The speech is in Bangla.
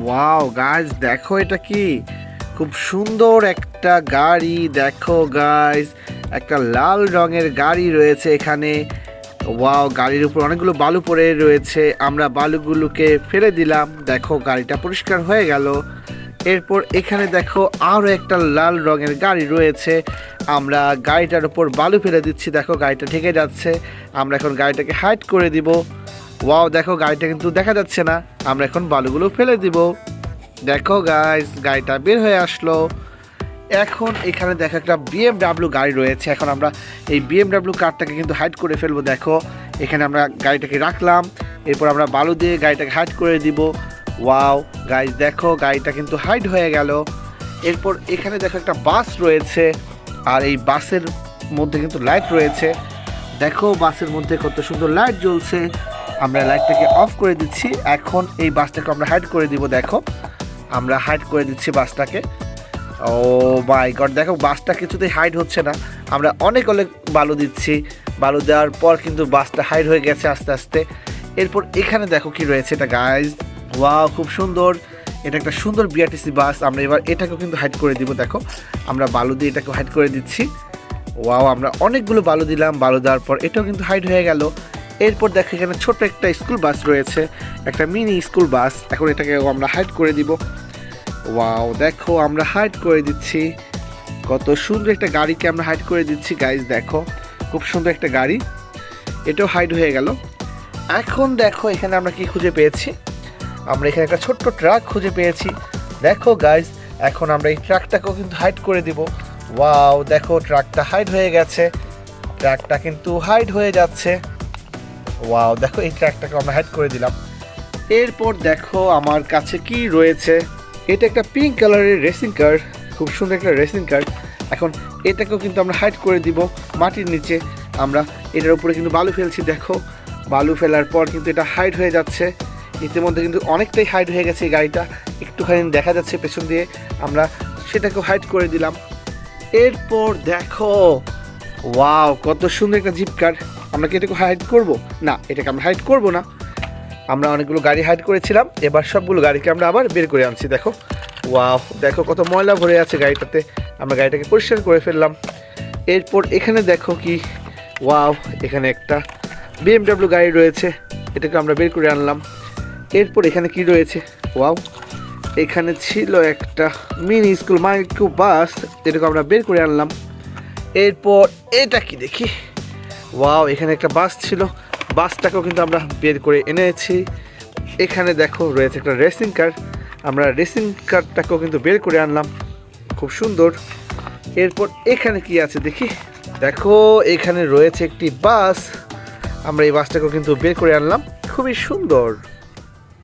ওয়াও গাইস, দেখো এটা কি খুব সুন্দর একটা গাড়ি। দেখো গাইস, একটা লাল রঙের গাড়ি রয়েছে এখানে। ওয়াও, গাড়ির উপর অনেকগুলো বালু পড়ে রয়েছে। আমরা বালুগুলোকে ফেলে দিলাম। দেখো গাড়িটা পরিষ্কার হয়ে গেল। এরপর এখানে দেখো আরও একটা লাল রঙের গাড়ি রয়েছে। আমরা গাড়িটার উপর বালু ফেলে দিচ্ছি। দেখো গাড়িটা ঢেকে যাচ্ছে। আমরা এখন গাড়িটাকে হাইড করে দিব। ওয়াও, দেখো গাড়িটা কিন্তু দেখা যাচ্ছে না। আমরা এখন বালুগুলো ফেলে দিব। দেখো গাইস, গাড়িটা বের হয়ে আসলো। এখন এখানে দেখো একটা BMW গাড়ি রয়েছে। এখন আমরা এই BMW কারটাকে কিন্তু হাইড করে ফেলবো। দেখো এখানে আমরা গাড়িটাকে রাখলাম। এরপর আমরা বালু দিয়ে গাড়িটাকে হাইড করে দিব। ওয়াও গাইস, দেখো গাড়িটা কিন্তু হাইড হয়ে গেল। এরপর এখানে দেখো একটা বাস রয়েছে। আর এই বাসের মধ্যে কিন্তু লাইট রয়েছে। দেখো বাসের মধ্যে কত সুন্দর লাইট জ্বলছে। আমরা লাইটটাকে অফ করে দিচ্ছি। এখন এই বাসটাকে আমরা হাইড করে দিব। দেখো আমরা হাইড করে দিচ্ছি বাসটাকে। ও মাই গড, দেখো বাসটা কিছুতেই হাইড হচ্ছে না। আমরা অনেক বালু দিচ্ছি। বালু দেওয়ার পর কিন্তু বাসটা হাইড হয়ে গেছে আস্তে আস্তে। এরপর এখানে দেখো কি রয়েছে এটা গাইজ। ওয়াও, খুব সুন্দর। এটা একটা সুন্দর বিআরটিসি বাস। আমরা এবার এটাকেও কিন্তু হাইড করে দিব। দেখো আমরা বালু দিয়ে এটাকেও হাইড করে দিচ্ছি। ওয়াও, আমরা অনেকগুলো বালু দিলাম। বালু দেওয়ার পর এটাও কিন্তু হাইড হয়ে গেল। এরপর দেখো এখানে ছোট্ট একটা স্কুল বাস রয়েছে, একটা মিনি স্কুল বাস। এখন এটাকে আমরা হাইড করে দিব। ওয়াও, দেখো আমরা হাইড করে দিচ্ছি। কত সুন্দর একটা গাড়িকে আমরা হাইড করে দিচ্ছি গাইজ। দেখো খুব সুন্দর একটা গাড়ি, এটাও হাইড হয়ে গেল। এখন দেখো এখানে আমরা কি খুঁজে পেয়েছি। আমরা এখানে একটা ছোট্ট ট্রাক খুঁজে পেয়েছি। দেখো গাইজ, এখন আমরা এই ট্রাকটাকেও কিন্তু হাইড করে দিব। ওয়াও, দেখো ট্রাকটা হাইড হয়ে গেছে। ট্রাকটা কিন্তু হাইড হয়ে যাচ্ছে। ওয়াও, দেখো এই ট্রাকটাকে আমরা হাইড করে দিলাম। এরপর দেখো আমার কাছে কি রয়েছে। এটা একটা পিঙ্ক কালারের রেসিং কার, খুব সুন্দর একটা রেসিং কার। এখন এটাকেও কিন্তু আমরা হাইড করে দিব মাটির নিচে। আমরা এটার উপরে কিন্তু বালু ফেলছি। দেখো বালু ফেলার পর কিন্তু এটা হাইড হয়ে যাচ্ছে। ইতিমধ্যে কিন্তু অনেকটাই হাইড হয়ে গেছে এই গাড়িটা, একটুখানি দেখা যাচ্ছে পেছন দিয়ে। আমরা সেটাকেও হাইড করে দিলাম। এরপর দেখো ওয়াও, কত সুন্দর একটা জিপ কার। আমরা কি এটাকে হাইড করব? না, এটাকে আমরা হাইড করব না। আমরা অনেকগুলো গাড়ি হাইড করেছিলাম, এবার সবগুলো গাড়িকে আমরা আবার বের করে আনছি। দেখো ওয়াও, দেখো কত ময়লা ভরে আছে গাড়িটাতে। আমরা গাড়িটাকে পরিষ্কার করে ফেললাম। এরপর এখানে দেখো কি, ওয়াও, এখানে একটা BMW গাড়ি রয়েছে। এটাকে আমরা বের করে আনলাম। এরপর এখানে কি রয়েছে, ওয়াও, এখানে ছিল একটা মিনি স্কুল মাইক্রো বাস। এটাকে আমরা বের করে আনলাম। এরপর এটা কি দেখি, ওয়াও, এখানে একটা বাস ছিল। বাসটাকেও কিন্তু আমরা বের করে এনেছি। এখানে দেখো রয়েছে একটা রেসিং কার। আমরা রেসিং কারটাকেও কিন্তু বের করে আনলাম, খুব সুন্দর। এরপর এখানে কি আছে দেখি। দেখো এখানে রয়েছে একটি বাস। আমরা এই বাসটাকেও কিন্তু বের করে আনলাম, খুবই সুন্দর।